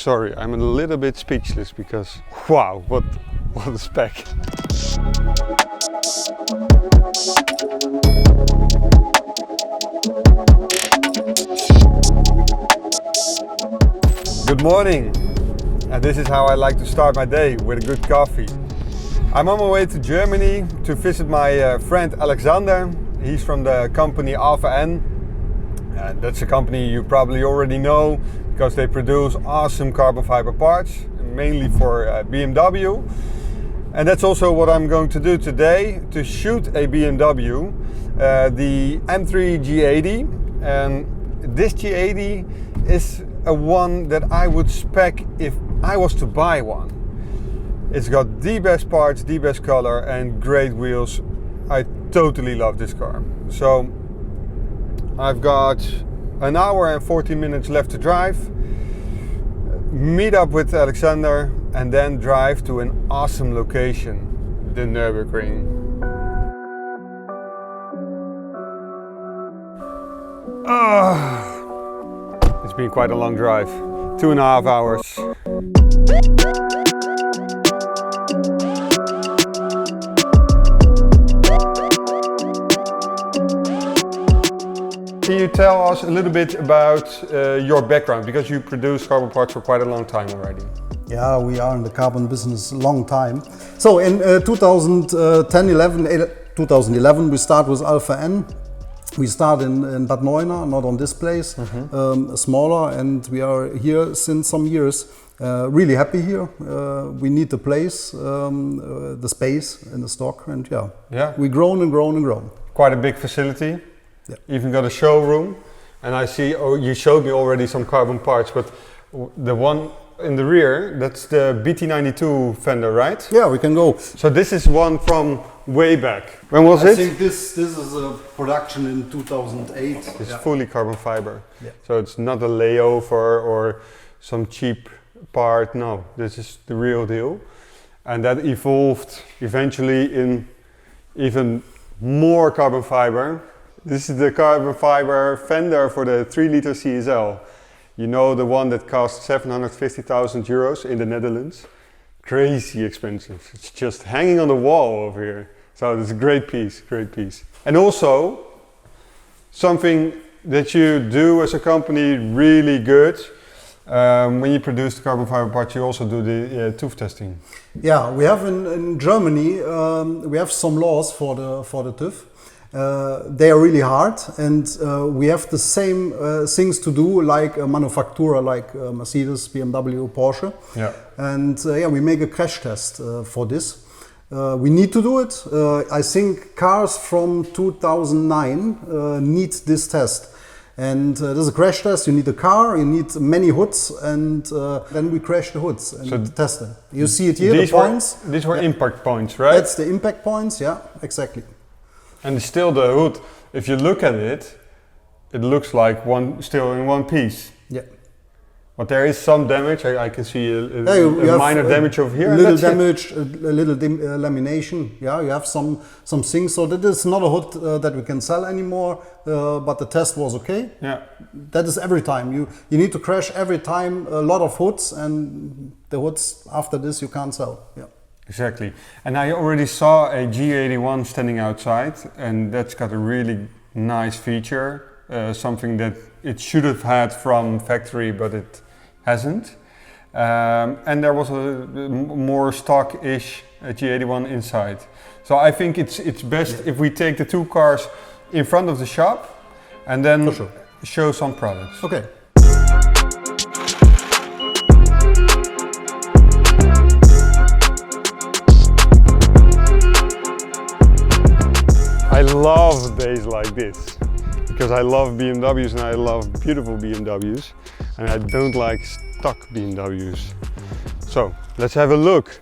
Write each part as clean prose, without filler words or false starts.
sorry, I'm a little bit speechless because wow, what a spec. Good morning, and this is how I like to start my day, with a good coffee. I'm on my way to Germany to visit my friend Alexander. He's from the company Alpha-N. That's a company you probably already know because they produce awesome carbon fiber parts, mainly for BMW. And that's also what I'm going to do today, to shoot a BMW, the M3 G80. And this G80 is a one that I would spec if I was to buy one. It's got the best parts, the best color and great wheels. I totally love this car. So I've got an hour and 40 minutes left to drive, meet up with Alexander and then drive to an awesome location, the Nürburgring. It's been quite a long drive, 2.5 hours. Can you tell us a little bit about your background, because you produce carbon parts for quite a long time already? Yeah, we are in the carbon business a long time. So in 2011 we start with Alpha-N. We start in Bad Neuenahr, not on this place, smaller, and we are here since some years. Really happy here. We need the place, the space and the stock, and yeah. We've grown and grown and grown. Quite a big facility. Yeah. Even got a showroom, and I see, you showed me already some carbon parts, but the one in the rear, that's the BT92 Fender, right? Yeah, we can go. So this is one from way back. When was it? I think this is a production in 2008. It's fully carbon fiber. Yeah. So it's not a layover or some cheap part, no. This is the real deal. And that evolved eventually in even more carbon fiber. This is the carbon fiber Fender for the 3-liter CSL. You know, the one that costs 750,000 euros in the Netherlands. Crazy expensive. It's just hanging on the wall over here. So it's a great piece, great piece. And also, something that you do as a company really good. When you produce the carbon fiber parts, you also do the TÜV testing. Yeah, we have in Germany, we have some laws for the TÜV. They are really hard, and we have the same things to do like a manufacturer like Mercedes, BMW, Porsche. Yeah. And we make a crash test for this. We need to do it. I think cars from 2009 need this test. And there's a crash test, you need a car, you need many hoods, and then we crash the hoods and test them. You see it here, the points. These were impact points, right? That's the impact points, yeah, exactly. And still the hood, if you look at it, it looks like still in one piece. Yeah. But there is some damage. I can see a minor damage over here. A little damage, a little lamination. Yeah, you have some things. So that is not a hood that we can sell anymore. But the test was okay. Yeah. That is every time. You need to crash every time a lot of hoods, and the hoods after this you can't sell. Yeah. Exactly. And I already saw a G81 standing outside, and that's got a really nice feature. Something that it should have had from factory, but it hasn't. And there was a more stock-ish G81 inside. So I think it's best if we take the two cars in front of the shop and then show some products. Okay. I love days like this because I love BMWs and I love beautiful BMWs, and I don't like stock BMWs. So let's have a look.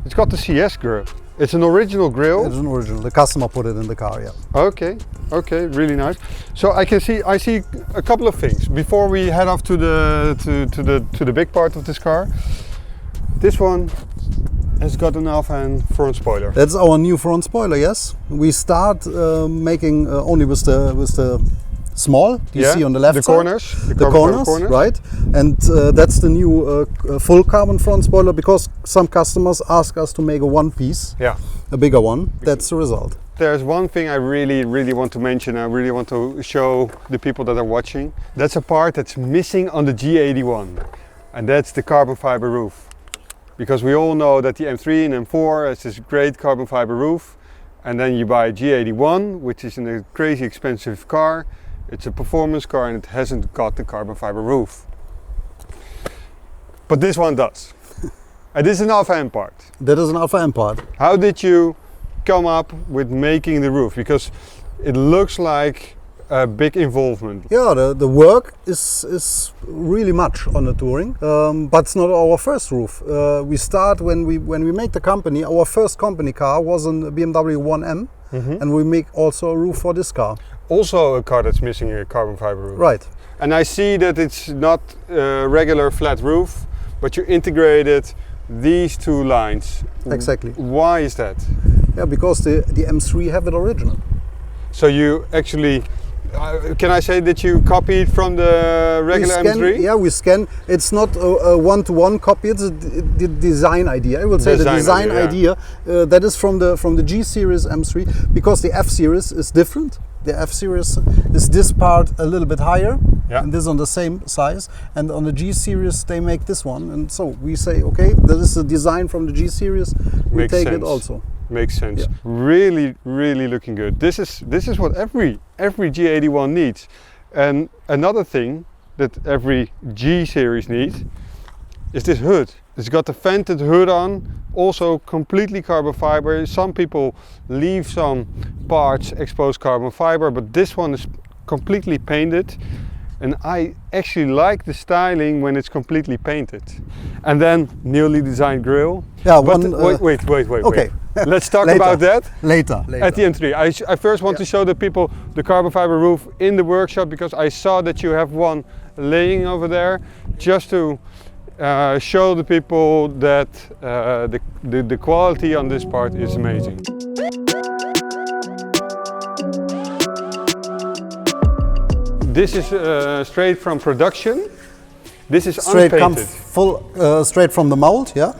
It's got the CS grille. It's an original grille. It's an original. The customer put it in the car, yeah. Okay, really nice. So I see a couple of things before we head off to the big part of this car. This one has got an Alpha-N front spoiler. That's our new front spoiler, yes. We start making only with the small. You see on the left the side. corners, The corners, right? And that's the new full carbon front spoiler, because some customers ask us to make a one piece, a bigger one. That's the result. There's one thing I really want to mention. I really want to show the people that are watching. That's a part that's missing on the G81, and that's the carbon fiber roof. Because we all know that the M3 and M4 has this great carbon fiber roof, and then you buy a G81, which is a crazy expensive car. It's a performance car and it hasn't got the carbon fiber roof. But this one does. And this is an Alpha-N part. That is an Alpha-N part. How did you come up with making the roof? Because it looks like a big involvement. Yeah, the work is really much on the touring, but it's not our first roof. We start when we make the company. Our first company car was a BMW 1M, and we make also a roof for this car. Also a car that's missing a carbon fiber roof. Right. And I see that it's not a regular flat roof, but you integrated these two lines. Exactly. Why is that? Yeah, because the M3 have it original. So you actually, can I say that you copied from the regular M3? Yeah, we scan. It's not a one-to-one copy. It's the design idea. I would say the design idea that is from the G series M3, because the F series is different. The F series is this part a little bit higher, and this on the same size. And on the G series they make this one, and so we say, okay, that is the design from the G series. We take it also. Makes sense. Yeah. Really looking good. This is what every G81 needs. And another thing that every G series needs is this hood. It's got the vented hood on, also completely carbon fiber. Some people leave some parts exposed carbon fiber, but this one is completely painted. And I actually like the styling when it's completely painted. And then newly designed grille. Yeah, but wait. Okay. Let's talk about that later. At the M3. I first want to show the people the carbon fiber roof in the workshop, because I saw that you have one laying over there, just to show the people that the quality on this part is amazing. This is straight from production. This is straight unpainted. Straight from the mold, yeah.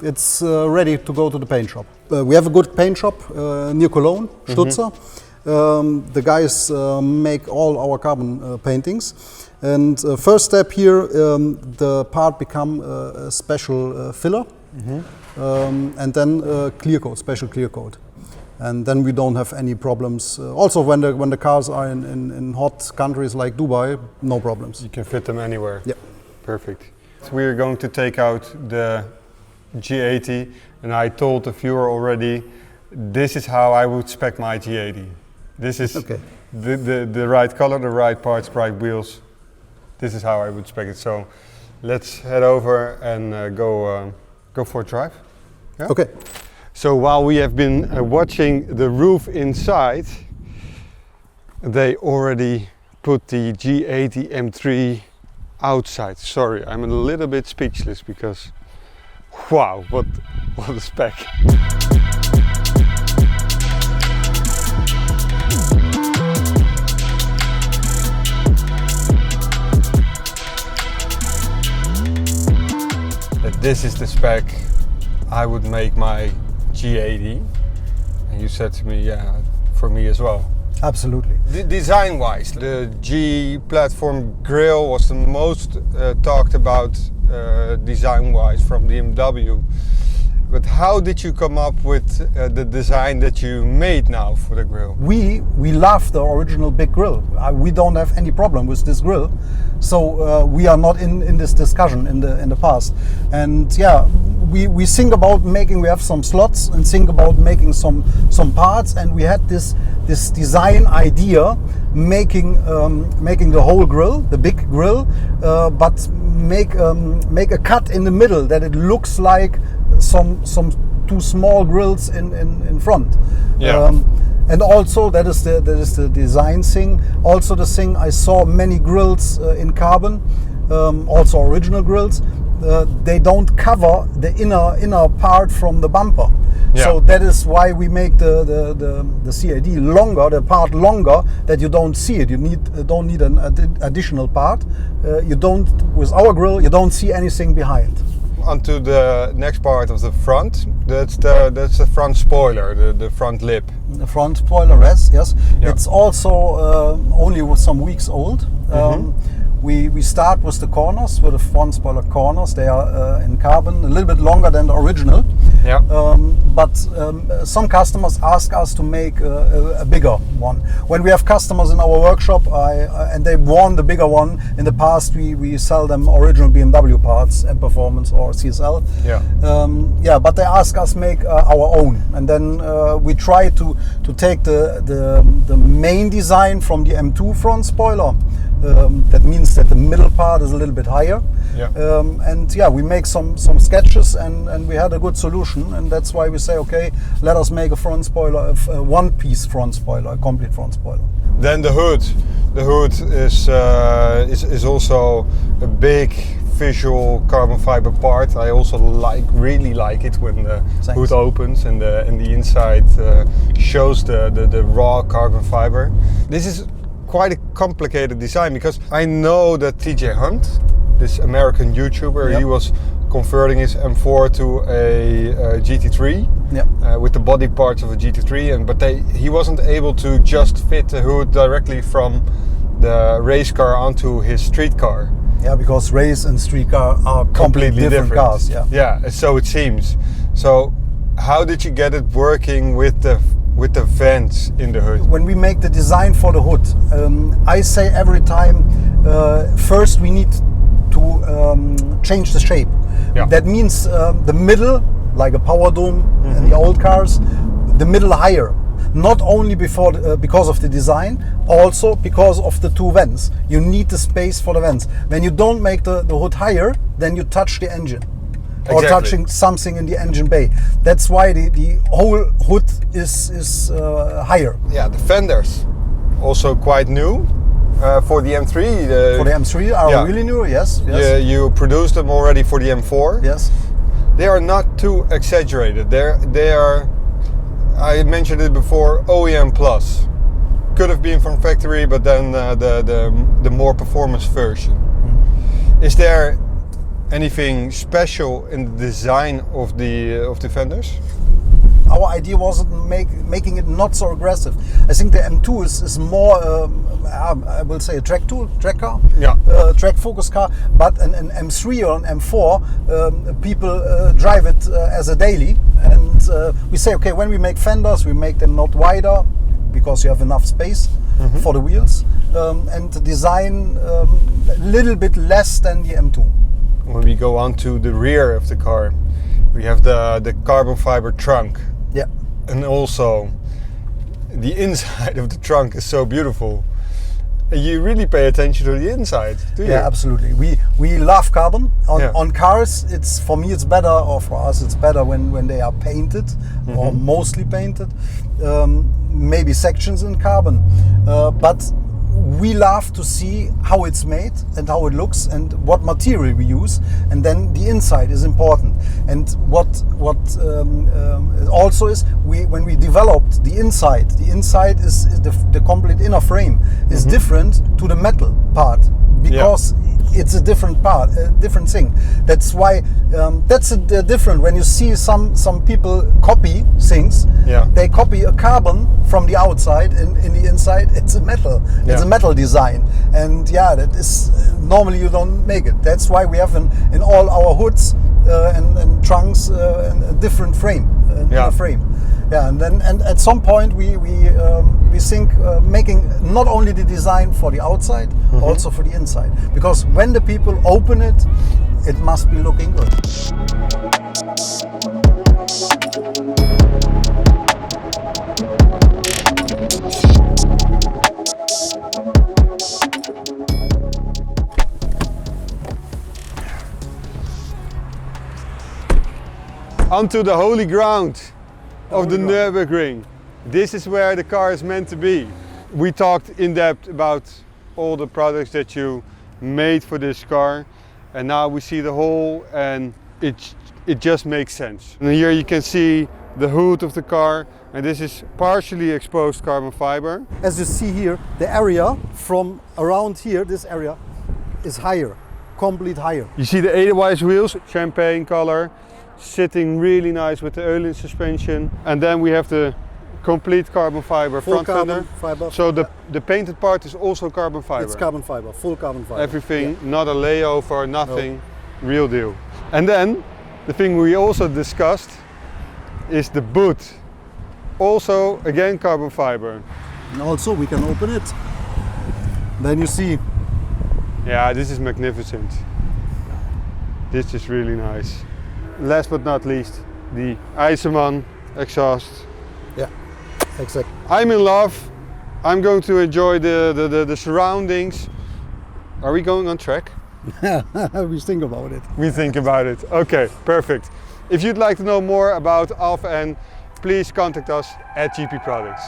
It's ready to go to the paint shop. We have a good paint shop near Cologne, Stutzer. The guys make all our carbon paintings. And first step here, the part become a special filler, and then clear coat, special clear coat. And then we don't have any problems. Also, when the cars are in hot countries like Dubai, no problems. You can fit them anywhere. Yeah. Perfect. So we're going to take out the G80, and I told the viewer already, this is how I would spec my G80. This is the right color, the right parts, right wheels. This is how I would spec it. So let's head over and go for a drive. Yeah? Okay. So while we have been watching the roof inside, they already put the G80 M3 outside. Sorry, I'm a little bit speechless, because wow, what a spec. This is the spec I would make my G80, and you said to me, yeah, for me as well. Absolutely. Design-wise, the G platform grille was the most talked about design-wise from BMW. But how did you come up with the design that you made now for the grille? We love the original big grille. We don't have any problem with this grille, so we are not in this discussion in the past. And yeah, we think about making. We have some slots and think about making some parts, and we had this design idea, making the whole grille, the big grille, but make a cut in the middle that it looks like some two small grills in front. Yeah. And also that is the design thing. Also the thing, I saw many grills in carbon, also original grills, they don't cover the inner part from the bumper. Yeah. So that is why we make the CAD longer, the part longer, that you don't see it. You don't need an additional part. You don't, with our grill, you don't see anything behind. Onto the next part of the front. That's the front spoiler, the front lip. The front spoiler, yes. Yeah. It's also only with some weeks old. We start with the corners, with the front spoiler corners. They are in carbon, a little bit longer than the original. Yeah. But some customers ask us to make a bigger one. When we have customers in our workshop and they want the bigger one, in the past we sell them original BMW parts, M Performance or CSL. Yeah. But they ask us make our own, and then we try to take the main design from the M2 front spoiler. That means that the middle part is a little bit higher. Yeah. We make some sketches and we had a good solution, and that's why we say, okay, let us make a front spoiler, a one-piece front spoiler, a complete front spoiler. Then the hood. The hood is also a big visual carbon fiber part. I also really like it when the hood opens and the inside shows the raw carbon fiber. This is quite a complicated design, because I know that TJ Hunt, this American YouTuber, he was converting his M4 to a GT3 with the body parts of a GT3, but he wasn't able to just fit the hood directly from the race car onto his street car. Yeah, because race and street car are completely different cars. Yeah, so it seems. So how did you get it working with the vents in the hood? When we make the design for the hood, I say every time, first we need to change the shape. Yeah. That means the middle, like a power dome in the old cars, the middle higher. Not only because of the design, also because of the two vents. You need the space for the vents. When you don't make the hood higher, then you touch the engine. Or touching something in the engine bay. That's why the whole hood is higher. Yeah, the fenders, also quite new for the M3. For the M3 are really new, yes. Yeah, you produced them already for the M4. Yes. They are not too exaggerated. They are, I mentioned it before, OEM plus. Could have been from factory, but then the more performance version. Is there anything special in the design of the fenders? Our idea was making it not so aggressive. I think the M2 is more, I will say, a track car, track focus car. But an M3 or an M4, people drive it as a daily, and we say, okay, when we make fenders, we make them not wider because you have enough space for the wheels, and the design a little bit less than the M2. When we go on to the rear of the car, we have the carbon fiber trunk. Yeah. And also the inside of the trunk is so beautiful. You really pay attention to the inside, do you? Yeah, absolutely. We love carbon. On cars, for me it's better, or for us it's better when they are painted, or mostly painted. Maybe sections in carbon. But we love to see how it's made and how it looks and what material we use, and then the inside is important. And what also is, when we developed the inside is the complete inner frame is different to the metal part, because it's a different part, a different thing. That's why that's different. When you see some people copy things, they copy a carbon from the outside, and in the inside it's a metal. It's a metal design, and that is normally you don't make it. That's why we have in all our hoods and trunks a different frame, a frame. And then at some point we think making not only the design for the outside, also for the inside, because when the people open it, it must be looking good. Onto the holy ground of the Nürburgring. This is where the car is meant to be. We talked in depth about all the products that you made for this car, and now we see the hole, and it just makes sense. And here you can see the hood of the car, and this is partially exposed carbon fiber. As you see here, the area from around here, this area is higher, complete higher. You see the Edelweiss wheels, champagne color, sitting really nice with the Öhlins suspension, and then we have the complete carbon fiber Full front carbon fender. fiber. So the painted part is also carbon fiber. It's carbon fiber, full carbon fiber. Everything, not a layover, nothing, real deal. And then the thing we also discussed is the boot. Also again carbon fiber. And also we can open it. Then you see. Yeah, this is magnificent. This is really nice. Last but not least, the Eisenman exhaust. Yeah, exactly. I'm in love. I'm going to enjoy the surroundings. Are we going on track? We think about it. We think about it. Okay, perfect. If you'd like to know more about Alpha-N, please contact us at GP Products.